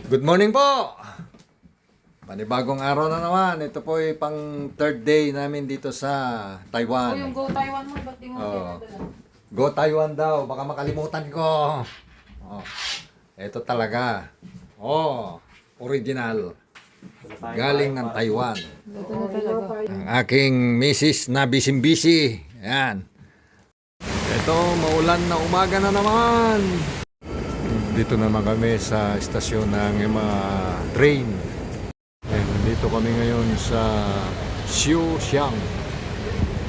Good morning po! Panibagong araw na naman. Ito po ay pang third day namin dito sa O Taiwan. yung Go Taiwan mo, ba't di mo Oh. pinadala? Go Taiwan daw. Baka makalimutan ko. Oh. Ito talaga. Oh, original. Galing ng Taiwan. Ito na talaga. Ang aking misis na busy-busy. Yan. Ito, maulan na umaga na naman. Dito naman kami sa istasyon ng mga train. Dito kami ngayon sa Xiuxiang.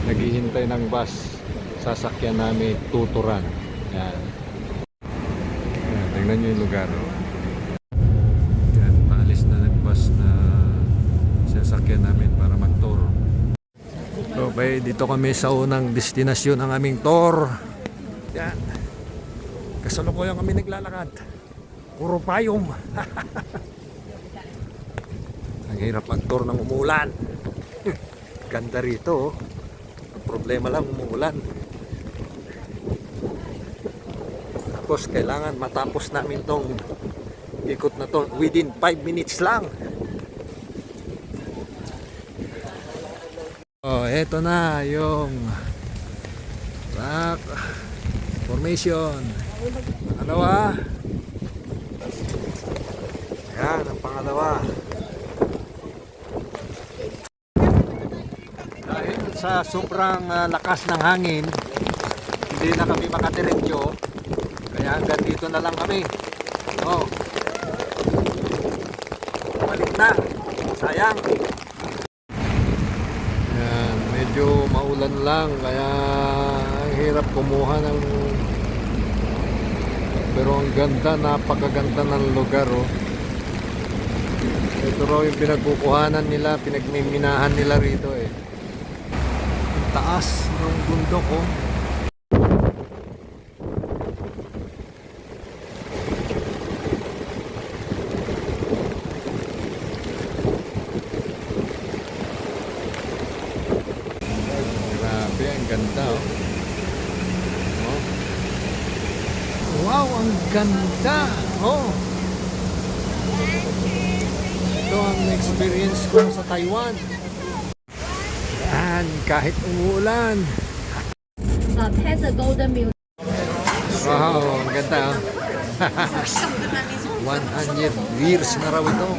Naghihintay ng bus. Sasakyan namin tuturan. Yan. Yan, tingnan nyo yung lugar. Yan, paalis na ng bus na sasakyan namin para mag-tour. Okay, dito kami sa unang destinasyon ng aming tour. Yan. Kasalukuyan kami naglalakad. Puro payong. Ang hirap mag-tour ng umuulan. Ganda rito. Ang problema lang umuulan. Tapos kailangan matapos namin tong ikot na to within 5 minutes lang. Oh, eto na yung rock formation. Pangalawa. Yan, ang pangalawa. Dahil sa sobrang lakas ng hangin, hindi na kami makadiretso. Kaya hanggang dito na lang kami. Oh. Balik na. Sayang. Yan, medyo maulan lang. Kaya ang hirap kumuha ng... Pero ang ganda, napakaganda ng lugar, oh. Ito raw yung pinagkukuhanan nila, pinagmiminahan nila rito, eh. Taas ng bundok, oh. Grabe, ang ganda, oh. Wow, ang ganda! Oh! Ito ang experience ko sa Taiwan. Yan, kahit umuulan. has a golden milk. Wow, ang ganda, oh. 100 years na raw ito.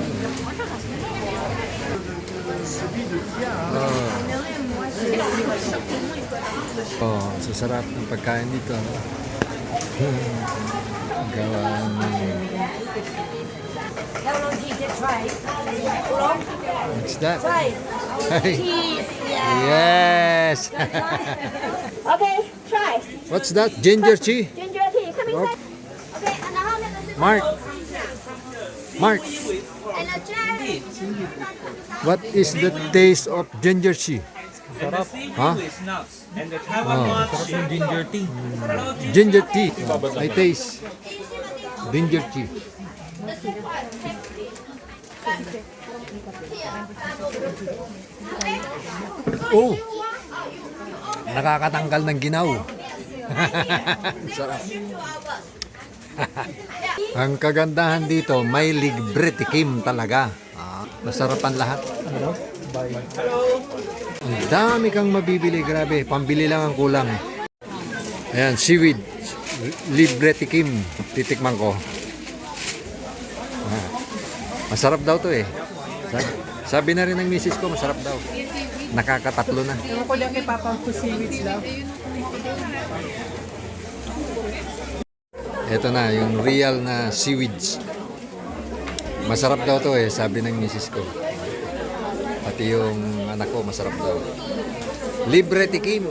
Oh, sasarap ng pagkain dito. Gawa What's that? Cheese. Yes. Okay, try. What's that? Ginger tea. Ginger tea. Come Oh. inside. Okay, and how Mark. Mark, And a cherry. what is the taste of ginger tea? Huh? And the Taiwan nuts, ginger tea. Ginger tea. I taste ginger tea. Oh, nakakatanggal ng ginaw. Sarap. Ang kagandahan dito, may libre tikim talaga. Masarapan lahat. Ang dami kang mabibili, grabe. Pambili lang ang kulang. Ayan, seaweed. Libre tikim. Titikman ko. Masarap daw to, eh. Sabi na rin ng misis ko, masarap daw. Nakakatatlo na. Ewan ko lang kay Papa ko seaweeds daw. Ito na, yung real na seaweeds. Masarap daw to, eh, sabi ng misis ko. Pati yung anak ko, masarap daw. Libre tikim.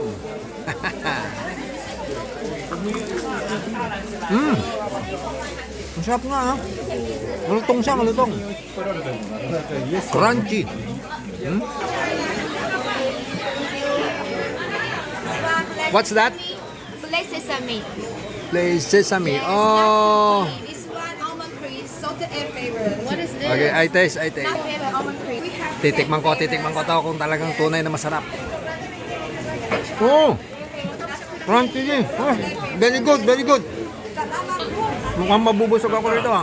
Masarap nga, ha? Malutong siya, malutong. Crunchy. What's that? Black sesame. Play sesame. Oh. This one almond cream, salted egg flavor. What is this? Okay, I taste. Not flavor, almond cream. We have Titikman ko to kung talagang tunay na masarap. Oh! Crunchy din. Oh, very good, very good. Mukhang mabubusog ako rito, ha.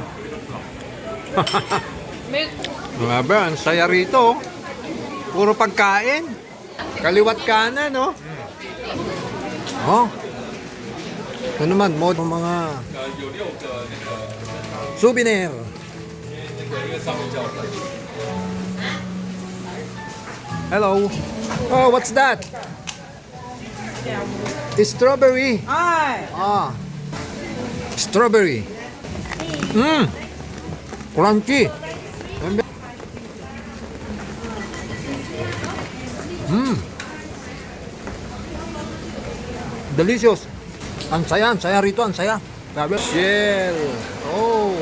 Grabe, ang saya rito. Puro pagkain. Kaliwat kanan, no? Oh. Ito naman, mod mga souvenir. Hello. Oh, what's that? It's strawberry. Ah. Strawberry. Crunchy. Delicious. Ang saya rito, ang saya. Grabe. Shell. Oh.